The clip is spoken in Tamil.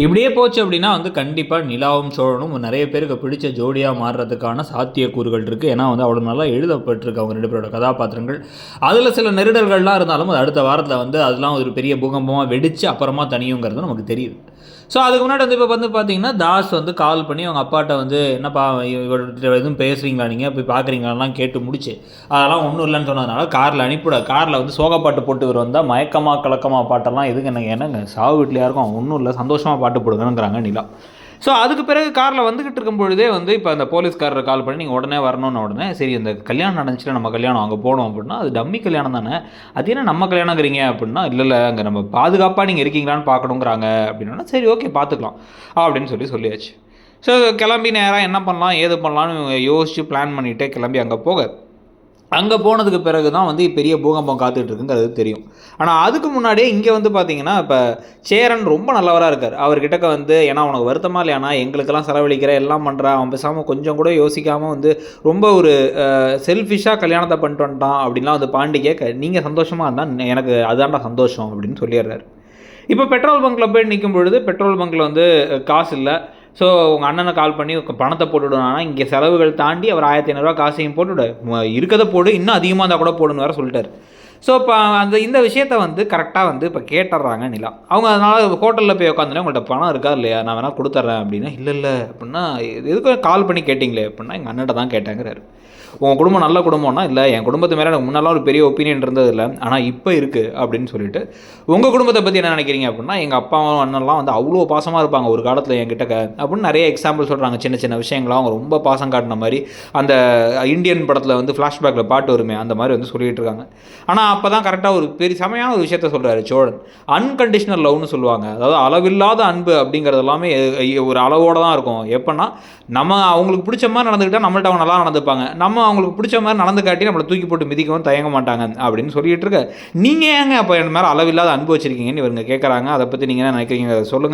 இப்படியே போச்சு அப்படின்னா வந்து கண்டிப்பாக நிலாவும் சோழனும் நிறைய பேருக்கு பிடிச்ச ஜோடியாக மாறுறதுக்கான சாத்தியக்கூறுகள் இருக்குது. ஏன்னா வந்து அவ்வளோ நல்லா எழுதப்பட்டிருக்கு அவங்க 2 பேரோட கதாபாத்திரங்கள். அதில் சில நெருடல்கள்லாம் இருந்தாலும் அது அடுத்த வாரத்தில் வந்து அதெல்லாம் ஒரு பெரிய பூகம்பமாக வெடித்து அப்புறமா தனியுங்கிறது நமக்கு தெரியுது. ஸோ அதுக்கு முன்னாடி வந்து இப்போ வந்து பார்த்தீங்கன்னா, தாஸ் வந்து கால் பண்ணி அவங்க அப்பாட்ட வந்து, "என்னப்பா இவர்கிட்ட எதுவும் பேசுகிறீங்களா நீங்கள்? போய் பார்க்குறீங்களாலாம்?" கேட்டு முடிச்சு, அதெல்லாம் ஒன்றும் இல்லைன்னு சொன்னதுனால காரில் அனுப்பிவிட, காரில் வந்து சோகப்பாட்டு போட்டு இவர் வந்தால் மயக்கமா கலக்கமா பாட்டெல்லாம் எதுக்கு எனக்கு, என்னங்க சாவு வீட்லையா இருக்கும், ஒன்றும் இல்லை சந்தோஷமாக பாட்டு போடுங்கங்கிறாங்க நிலா. ஸோ அதுக்கு பிறகு காரில் வந்துகிட்டு இருக்கும் பொழுதே வந்து இப்போ அந்த போலீஸ்காரர் கால் பண்ணி நீங்கள் உடனே வரணும்னு உடனே, சரி இந்த கல்யாணம் நடந்துச்சுல நம்ம கல்யாணம் அங்கே போனோம் அப்படின்னா, அது டம்மி கல்யாணம் தானே, அது என்ன நம்ம கல்யாணங்கிறீங்க அப்படின்னா, இல்லை அங்கே நம்ம பாதுகாப்பாக நீங்கள் இருக்கீங்களான்னு பார்க்கணுங்கிறாங்க அப்படின்னா, சரி ஓகே பார்த்துக்கலாம் அப்படின்னு சொல்லியாச்சு. ஸோ கிளம்பி நேராக என்ன பண்ணலாம் ஏது பண்ணலான்னு யோசித்து பிளான் பண்ணிகிட்டே கிளம்பி அங்கே போக, அங்கே போனதுக்கு பிறகு தான் வந்து பெரிய பூகம்பம் காத்துட்ருக்குங்கிறது தெரியும். ஆனால் அதுக்கு முன்னாடியே இங்கே வந்து பார்த்தீங்கன்னா, இப்போ சேரன் ரொம்ப நல்லவராக இருக்கார். அவர்கிட்டக்க வந்து, ஏன்னா உனக்கு வருத்தமாக இல்லையானா எங்களுக்கெல்லாம் செலவழிக்கிற எல்லாம் பண்ணுறான், அவன் பேசாமல் கொஞ்சம் கூட யோசிக்காமல் வந்து ரொம்ப ஒரு செல்ஃபிஷாக கல்யாணத்தை பண்ணிட்டு வந்துட்டான் அப்படின்லாம் வந்து பாண்டி கேட்க, நீங்கள் சந்தோஷமாக இருந்தால் எனக்கு அதான்டா சந்தோஷம் அப்படின்னு சொல்லிடுறாரு. இப்போ பெட்ரோல் பங்க்கில் போய் நிற்கும் பொழுது பெட்ரோல் பங்க்கில் வந்து காசு இல்லை. ஸோ உங்கள் அண்ணனை கால் பண்ணி பணத்தை போட்டுவிடுவானா, இங்கே செலவுகள் தாண்டி அவர் 1500 காசையும் போட்டுவிடு, இருக்கிறத போடு, இன்னும் அதிகமாக இருந்தால் கூட போடுன்னு வேறு சொல்லிட்டார். ஸோ இப்போ இந்த விஷயத்தை வந்து கரெக்டாக வந்து இப்போ கேட்டுடுறாங்க நிலா. அவங்க அதனால் ஹோட்டலில் போய் உட்காந்துனே, உங்கள்கிட்ட பணம் இருக்கா இல்லையா, நான் வேணால் கொடுத்துட்றேன் அப்படின்னா, இல்லை அப்படின்னா, எதுக்கு கால் பண்ணி கேட்டிங்களே அப்படின்னா, எங்கள் அண்ணன்ட்ட தான் கேட்டேங்கிறாரு. உங்கள் குடும்பம் நல்ல குடும்பம்னா, இல்லை என் குடும்பத்து மேலே எனக்கு முன்னெல்லாம் ஒரு பெரிய ஒப்பீனியன் இருந்தது இல்லை, ஆனால் இப்போ இருக்குது அப்படின்னு சொல்லிட்டு, உங்கள் குடும்பத்தை பற்றி என்ன நினைக்கிறீங்க அப்படின்னா, எங்கள் அப்பாவும் அண்ணன்லாம் வந்து அவ்வளோ பாசமாக இருப்பாங்க ஒரு காலத்தில் என்கிட்ட அப்படின்னு நிறைய எக்ஸாம்பிள் சொல்கிறாங்க. சின்ன சின்ன விஷயங்களாக அவங்க ரொம்ப பாசம் காட்டின மாதிரி, அந்த இந்தியன் படத்தில் வந்து ஃப்ளாஷ்பேக்கில் பாட்டு வருமே அந்த மாதிரி வந்து சொல்லிகிட்டு இருக்காங்க. ஆனால் அப்போ தான் கரெக்டாக ஒரு பெரிய செமையான ஒரு விஷயத்த சொல்கிறாரு சோழன். அன்கண்டிஷனல் லவ்னு சொல்லுவாங்க, அதாவது அளவில்லாத அன்பு அப்படிங்கிறது எல்லாமே ஒரு அளவோடு தான் இருக்கும். எப்போன்னா, நம்ம அவங்களுக்கு பிடிச்ச மாதிரி நடந்துக்கிட்டால் நம்மள்ட்ட அவங்க நல்லா நடந்துப்பாங்க, நம்ம அவங்களுக்கு பிடிச்ச மாதிரி நடந்து காட்டி நம்மளை தூக்கி போட்டு மிதிக்கவும் தயங்க மாட்டாங்க அப்படின்னு சொல்லிட்டு இருக்க, நீங்கள் ஏங்க அப்போ என் மேலே அளவில்லாத அன்பு வச்சுருக்கீங்கன்னு இவங்க கேட்குறாங்க. அதை பற்றி நீங்கள் என்ன நினைக்கிறீங்க, சொல்லுங்கள்.